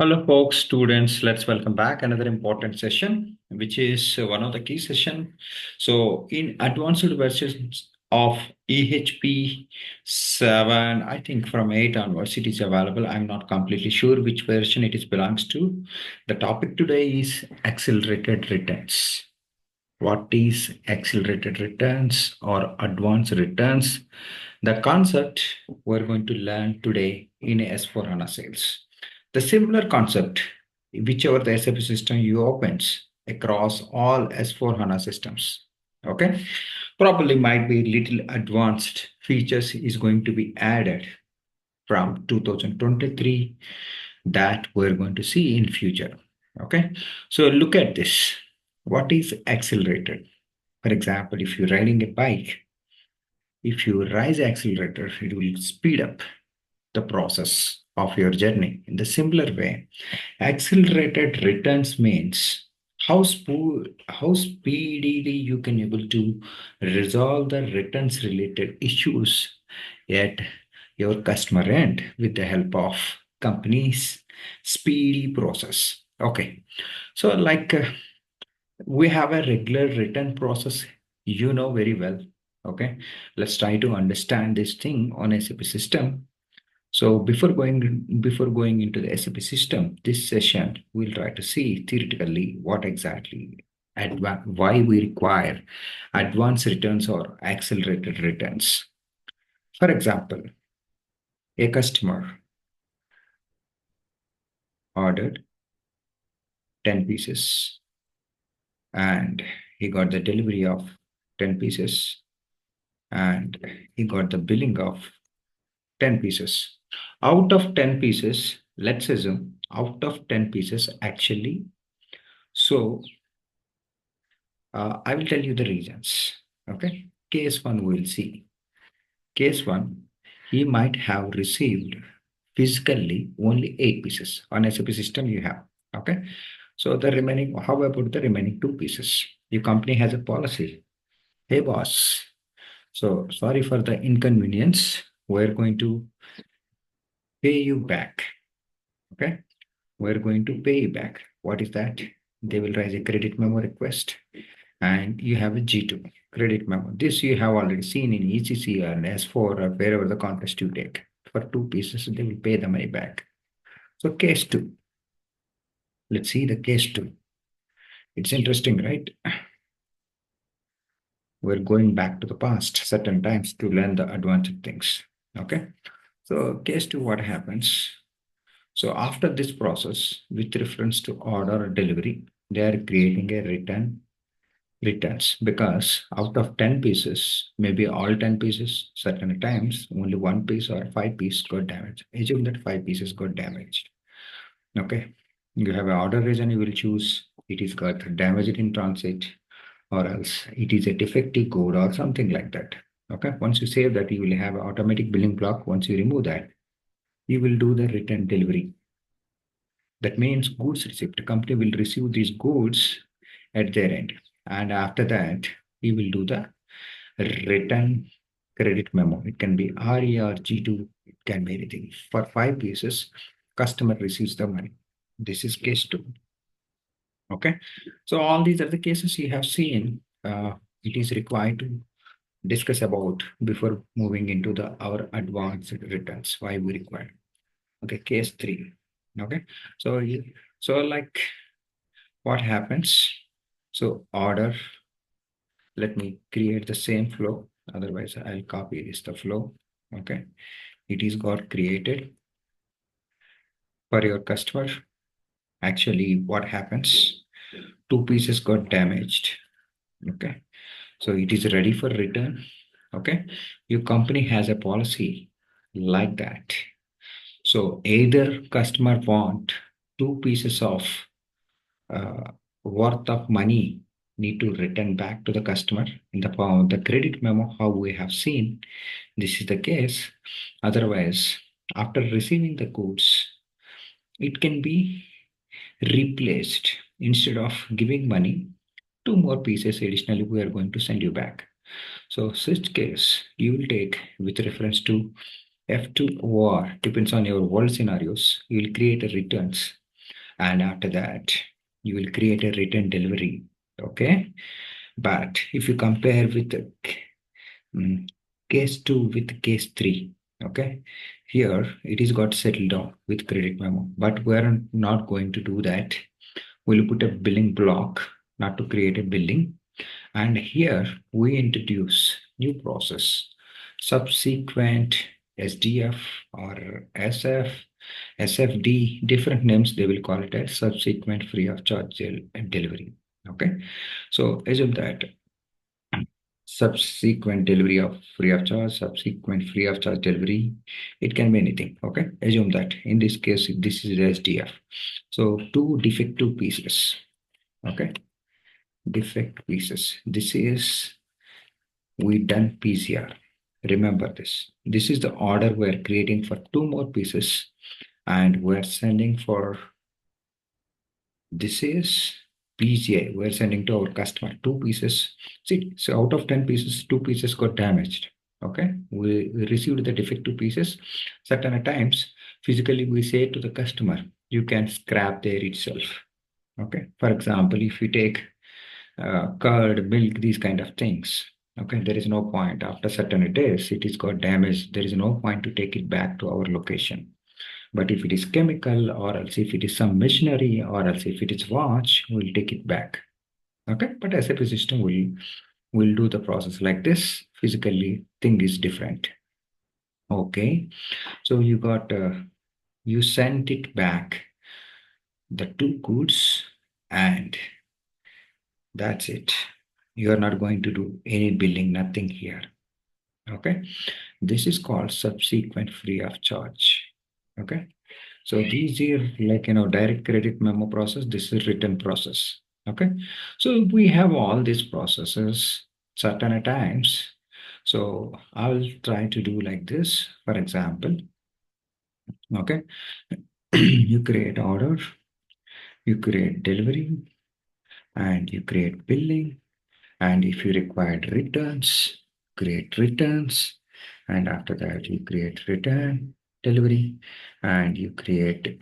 Hello, folks, students. Let's welcome back another important session, which is one of the key session. So, in advanced versions of EHP 7, I think from 8 onwards, it is available. I'm not completely sure which version it is belongs to. The topic today is accelerated returns. What is accelerated returns or advanced returns? The concept we're going to learn today in S4HANA sales. The similar concept, whichever the SAP system you opens across all S4HANA systems, okay, probably might be little advanced features is going to be added from 2023 that we're going to see in future. Okay, so look at this. What is accelerated? For example, if you're riding a bike, if you raise the accelerator, it will speed up the process of your journey. In the similar way, accelerated returns means how speedily you can able to resolve the returns related issues at your customer end with the help of company's speedy process. Okay, so we have a regular return process, you know very well. Okay, let's try to understand this thing on SAP system. So before going into the SAP system, this session we'll try to see theoretically what exactly why we require advanced returns or accelerated returns. For example, a customer ordered 10 pieces and he got the delivery of 10 pieces and he got the billing of 10 pieces. Out of 10 pieces, let's assume out of 10 pieces actually, so I will tell you the reasons. Okay. Case one, we'll see. Case one, he might have received physically only 8 pieces. On SAP system you have. Okay. So the remaining, how about the remaining 2 pieces? Your company has a policy. Hey boss, so sorry for the inconvenience. We're going to pay you back. Okay. We're going to pay you back. What is that? They will raise a credit memo request and you have a G2 credit memo. This you have already seen in ECC or S4 or wherever the contest you take. For 2 pieces, they will pay the money back. So case 2. Let's see the case 2. It's interesting, right? We're going back to the past certain times to learn the advanced things. Okay. So case 2, what happens? So after this process, with reference to order or delivery, they are creating a returns because out of 10 pieces, maybe all 10 pieces, certain times only 1 piece or 5 pieces got damaged. Assume that 5 pieces got damaged. Okay. You have an order reason, you will choose it is got damaged in transit or else it is a defective code or something like that. Okay. Once you save that, you will have an automatic billing block. Once you remove that, you will do the return delivery. That means goods receipt. The company will receive these goods at their end. And after that, we will do the return credit memo. It can be RE or G2. It can be anything. For 5 pieces, customer receives the money. This is case 2. Okay. So all these are the cases you have seen. It is required to discuss about before moving into our advanced returns. Why we require. Okay. Case 3. Okay. So like what happens? So order, let me create the same flow. Otherwise, I'll copy this the flow. Okay. It is got created for your customer. Actually, what happens? 2 pieces got damaged. Okay. So it is ready for return. Okay. Your company has a policy like that. So either customer want 2 pieces of worth of money need to return back to the customer in the form of the credit memo, how we have seen this is the case. Otherwise, after receiving the goods, it can be replaced. Instead of giving money, 2 more pieces additionally we are going to send you back. So such case you will take with reference to F2 or depends on your world scenarios, you will create a returns and after that you will create a return delivery. Okay, but if you compare with the mm, case 2 with case 3, okay, here it is got settled down with credit memo, but we are not going to do that. We'll put a billing block not to create a billing, and here we introduce new process, subsequent SDF or SF, SFD, different names they will call it as subsequent free of charge delivery. Okay, so assume that subsequent delivery of free of charge, subsequent free of charge delivery, it can be anything. Okay, assume that in this case this is the SDF. So two defective pieces. Okay, defect pieces. This is we done PCR. Remember this. This is the order we're creating for two more pieces, and we're sending for this is PGI. We're sending to our customer two pieces. See, so out of 10 pieces, two pieces got damaged. Okay, we received the defective pieces. Certain times, physically, we say to the customer, you can scrap there itself. Okay, for example, if you take curd, milk, these kind of things. Okay, there is no point. After certain days, it is got damaged. There is no point to take it back to our location. But if it is chemical, or else if it is some machinery, or else if it is watch, we'll take it back. Okay, but SAP system will do the process like this. Physically, thing is different. Okay, so you sent it back the two goods, and that's it. You are not going to do any billing, nothing here. Okay, this is called subsequent free of charge. Okay, so these are like direct credit memo process. This is written process. Okay, so we have all these processes certain times. So I'll try to do like this. For example, okay, you create order, you create delivery, and you create billing. And if you required returns, create returns. And after that, you create return delivery, and you create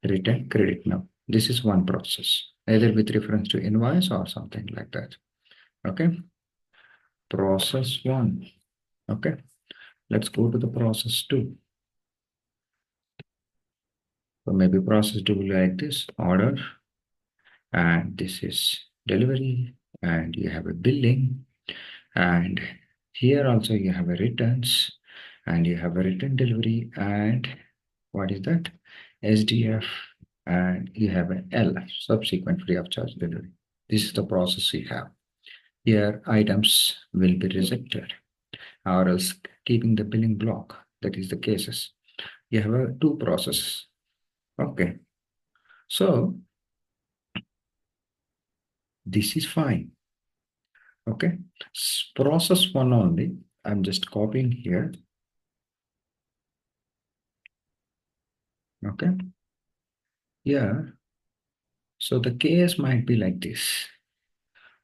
return credit now. This is one process, either with reference to invoice or something like that. Okay. Process one. Okay. Let's go to the process two. So maybe process two like this, order, and this is delivery, and you have a billing, and here also you have a returns, and you have a return delivery, and what is that? SDF, and you have an L, subsequent free of charge delivery. This is the process you have. Here items will be rejected, or else keeping the billing block. That is the cases. You have two processes. Okay, so this is fine. Okay, process one only. I'm just copying here. Okay, yeah. So the case might be like this.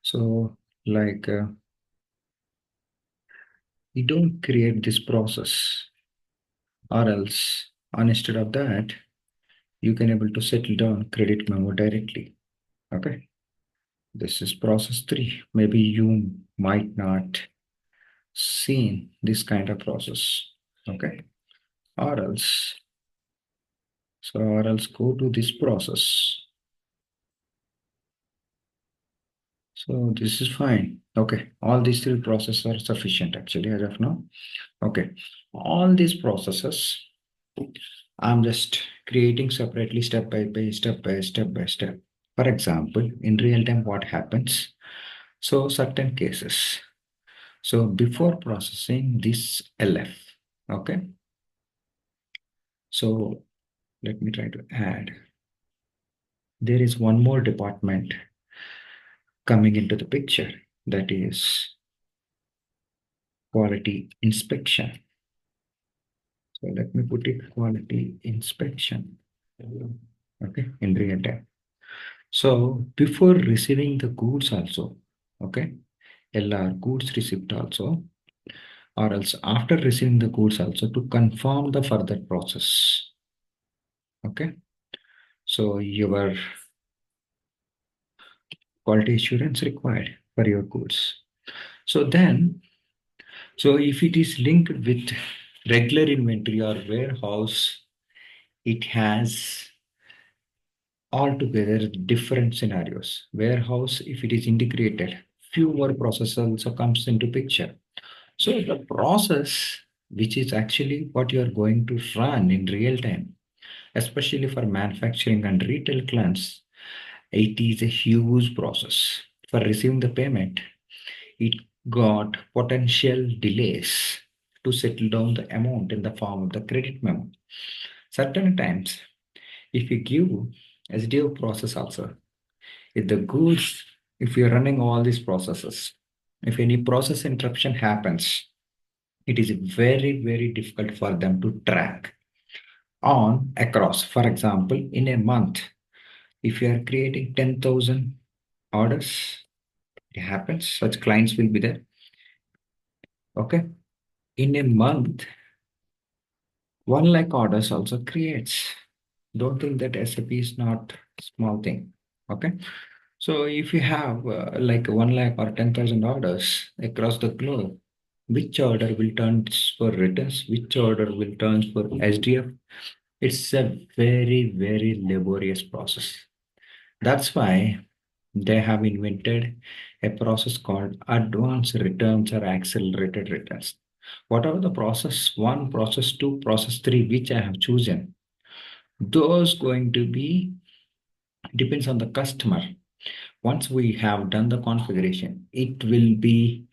So like you don't create this process, or else instead of that, you can able to settle down credit memo directly. Okay, this is process three. Maybe you might not seen this kind of process. Okay, or else go to this process. So this is fine. Okay, all these three processes are sufficient actually as of now. Okay, all these processes I'm just creating separately step by step. For example, in real time, what happens? So certain cases. So before processing this LF, okay. So let me try to add. There is one more department coming into the picture, that is quality inspection. So let me put it quality inspection. Okay, in real time. So before receiving the goods also, okay, LR goods receipt also, or else after receiving the goods also to confirm the further process. Okay. So your quality assurance required for your goods. So then, so if it is linked with regular inventory or warehouse, it has altogether different scenarios. Warehouse, if it is integrated, few more processes also comes into picture. So the process, which is actually what you are going to run in real time, especially for manufacturing and retail clients, it is a huge process. For receiving the payment, it got potential delays to settle down the amount in the form of the credit memo. Certain times, if you give SDO process also, if the goods, if you're running all these processes, if any process interruption happens, it is very, very difficult for them to track on across. For example, in a month, if you are creating 10,000 orders, it happens, such clients will be there. Okay. In a month, 1 lakh orders also creates. Don't think that SAP is not small thing. Okay. So if you have like 1 lakh or 10,000 orders across the globe, which order will turn for returns, which order will turn for SDF? It's a very, very laborious process. That's why they have invented a process called advanced returns or accelerated returns. Whatever the process one, process two, process three, which I have chosen, those going to be depends on the customer. Once we have done the configuration, it will be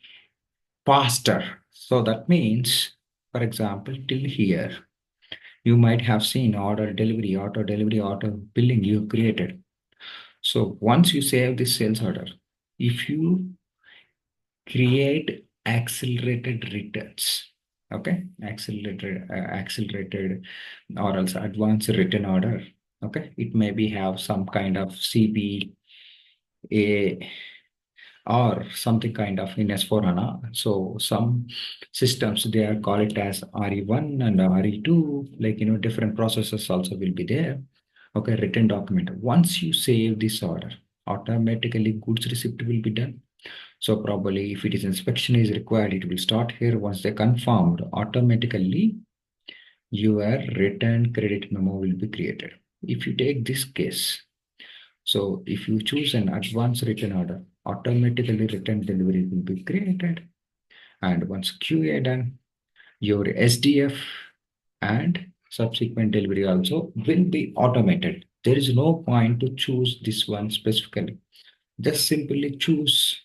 faster. So that means, for example, till here, you might have seen order delivery, auto billing you created. So once you save this sales order, if you create accelerated returns, okay, accelerated or else advanced written order, okay, it maybe have some kind of CBA or something kind of in S4HANA. So some systems, they are call it as RE1 and RE2, like, different processes also will be there. Okay, written document. Once you save this order, automatically goods receipt will be done. So probably if it is inspection is required, it will start here. Once they confirmed, automatically your return credit memo will be created. If you take this case, so if you choose an advance written order, automatically return delivery will be created. And once QA done, your SDF and subsequent delivery also will be automated. There is no point to choose this one specifically. Just simply choose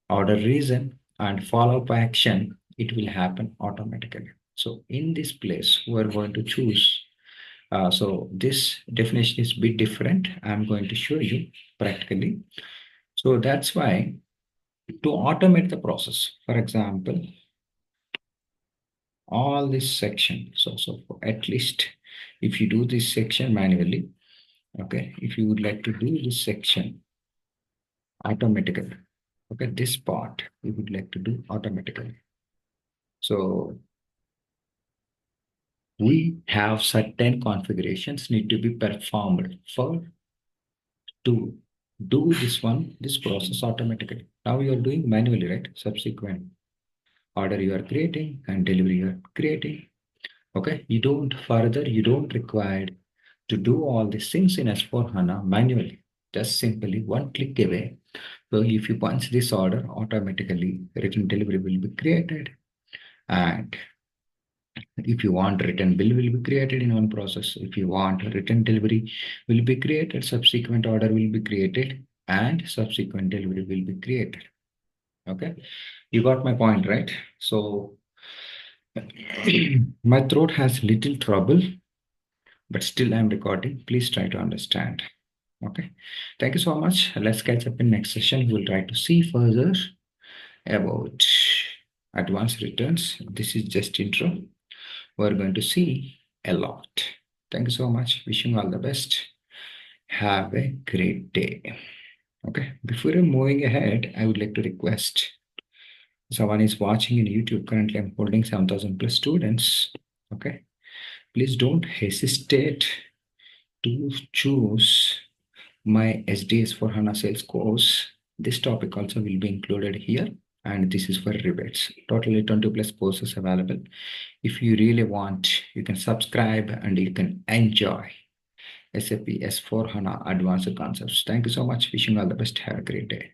order reason and follow up action. It will happen automatically. So in this place, we're going to choose. So this definition is a bit different. I'm going to show you practically. So that's why to automate the process, for example, all this section. So for at least if you do this section manually, okay, if you would like to do this section automatically, okay, this part we would like to do automatically. So we have certain configurations need to be performed for to do this process automatically. Now you are doing manually, right? Subsequent order you are creating and delivery you are creating. Okay, you don't require to do all these things in S4HANA manually. Just simply one click away. So if you punch this order, automatically written delivery will be created. And if you want written bill will be created in one process. If you want written delivery will be created, subsequent order will be created, and subsequent delivery will be created. Okay, you got my point, right? So my throat has little trouble, but still I'm recording. Please try to understand. Okay, thank you so much. Let's catch up in next session. We'll try to see further about advanced returns. This is just intro. We're going to see a lot. Thank you so much. Wishing you all the best. Have a great day. Okay, before I'm moving ahead, I would like to request someone is watching in YouTube. Currently, I'm holding 7,000 plus students. Okay, please don't hesitate to choose my SDS for HANA sales course, this topic also will be included here. And this is for rebates. Totally 20 plus courses available. If you really want, you can subscribe and you can enjoy SAP S4 HANA advanced concepts. Thank you so much. Wishing you all the best. Have a great day.